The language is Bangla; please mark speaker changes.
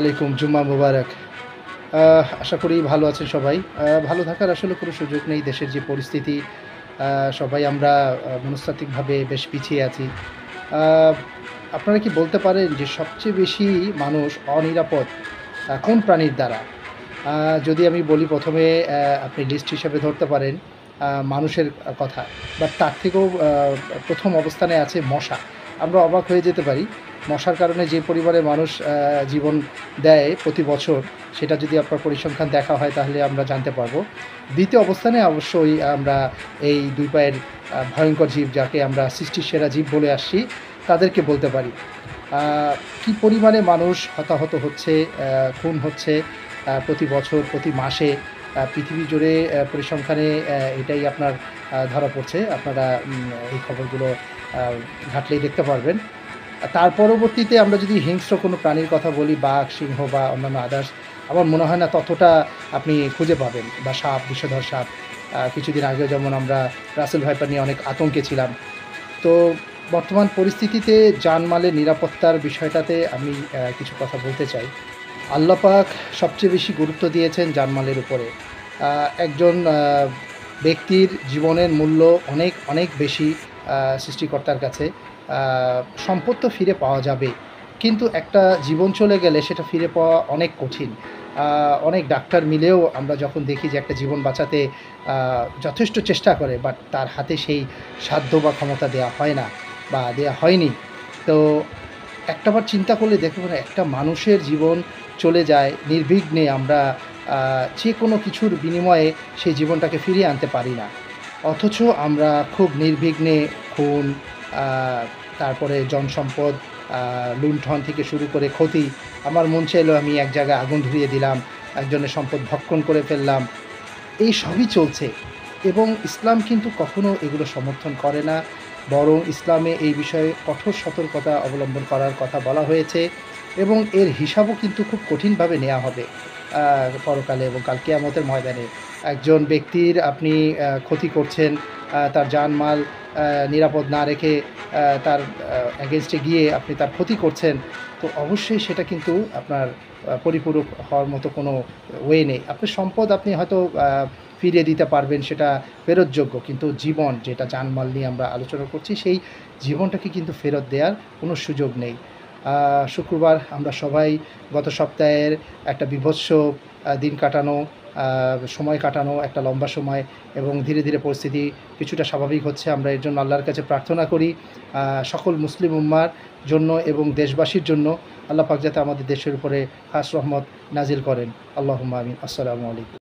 Speaker 1: ওয়ালাইকুম জুম্মা মুবারক। আশা করি ভালো আছেন সবাই। ভালো থাকার আসলে কোনো সুযোগ নেই। দেশের যে পরিস্থিতি, সবাই আমরা মনস্তাত্ত্বিকভাবে বেশ পিছিয়ে আছি। আ আপনারা কি বলতে পারেন যে সবচেয়ে বেশি মানুষ অনিরাপদ কোন প্রাণীর দ্বারা? আ যদি আমি বলি ১ম এ আপনি লিস্ট হিসেবে ধরতে পারেন মানুষের কথা। বাট তার থেকেও ১ম অবস্থানে আছে মশা। আমরা অবাক হয়ে যেতে পারি। মশার কারণে যে পরিমাণে মানুষ জীবন দেয় প্রতি বছর, সেটা যদি আপনার পরিসংখ্যান দেখা হয় তাহলে আমরা জানতে পারবো। ২য় অবস্থানে অবশ্যই আমরা এই ২ পায়ের ভয়ঙ্কর জীব, যাকে আমরা সৃষ্টির সেরা জীব বলে আসছি, তাদেরকে বলতে পারি। আ কি পরিমাণে মানুষ হতাহত হচ্ছে, খুন হচ্ছে প্রতি বছর, প্রতি মাসে, পৃথিবী জুড়ে পরিসংখ্যানে এটাই আপনার ধরা পড়ছে। আপনারা এই খবরগুলো আ ঘাঁটলেই দেখতে পারবেন। তার পরবর্তীতে আমরা যদি হিংস্র কোনো প্রাণীর কথা বলি, বাঘ, সিংহ বা অন্যান্য আদার্স, আমার মনে হয় না ততটা আপনি খুঁজে পাবেন। বা সাপ, বিষধর সাপ। কিছুদিন আগেও যেমন আমরা রাসেল ভাইপার নিয়ে অনেক আতঙ্কে ছিলাম। তো বর্তমান পরিস্থিতিতে জানমালের নিরাপত্তার বিষয়টাতে আমি কিছু কথা বলতে চাই। আল্লাহ পাক সবচেয়ে বেশি গুরুত্ব দিয়েছেন জানমালের উপরে। একজন ব্যক্তির জীবনের মূল্য অনেক, অনেক বেশি সৃষ্টিকর্তার কাছে। আ সম্পদ তো ফিরে পাওয়া যাবে। কিন্তু একটা জীবন চলে গেলে সেটা ফিরে পাওয়া অনেক কঠিন। আ অনেক ডাক্তার মিলেও আমরা যখন দেখি যে একটা জীবন বাঁচাতে আ যথেষ্ট চেষ্টা করে, বাট তার হাতে সেই সাধ্য বা ক্ষমতা দেয়া হয় না বা দেয়া হয়নি। তো একটাবার চিন্তা করলে দেখবেন একটা মানুষের জীবন চলে যায় নির্বিঘ্নে, আমরা যেকোনো কিছুর বিনিময়ে সেই জীবনটাকে ফিরিয়ে আনতে পারি না। অথচ আমরা খুব নির্বিঘ্নে খুন, আ তারপরে জনসম্পদ লুণ্ঠন থেকে শুরু করে ক্ষতি। আমার মন চাইলো আমি এক জায়গায় আগুন ধরিয়ে দিলাম, একজনের সম্পদ ভক্ষণ করে ফেললাম। এই সবই চলছে এবং ইসলাম কিন্তু কখনো এগুলো সমর্থন করে না। বরং ইসলামে এই বিষয়ে কঠোর সতর্কতা অবলম্বন করার কথা বলা হয়েছে এবং এর হিসাবও কিন্তু খুব কঠিনভাবে নেয়া হবে পরকালে এবং কাল কিয়ামতের ময়দানে। একজন ব্যক্তির আপনি ক্ষতি করছেন, তার জানমাল নিরাপদ না রেখে তার এগেইনস্টে গিয়ে আপনি তার ক্ষতি করছেন। তো অবশ্যই সেটা কিন্তু আপনার পরিপূরক হওয়ার মতো কোনো ওয়ে নেই। আপনার সম্পদ আপনি হয়তো ফিরিয়ে দিতে পারবেন, সেটা ফেরতযোগ্য। কিন্তু জীবন, যেটা জানমাল নিয়ে আমরা আলোচনা করছি, সেই জীবনটাকে কিন্তু ফেরত দেওয়ার কোনো সুযোগ নেই। শুক্রবার আমরা সবাই গত সপ্তাহের একটা বীভৎস দিন কাটানো, সময় কাটানো, একটা লম্বা সময়, এবং ধীরে, ধীরে পরিস্থিতি কিছুটা স্বাভাবিক হচ্ছে। আমরা এর জন্য আল্লাহর কাছে প্রার্থনা করি সকল মুসলিম উম্মার জন্য এবং দেশবাসীর জন্য আল্লাহ পাক যাতে আমাদের দেশের উপরে খাস রহমত নাজিল করেন। আল্লাহুম্মা আমিন। আসসালামু আলাইকুম।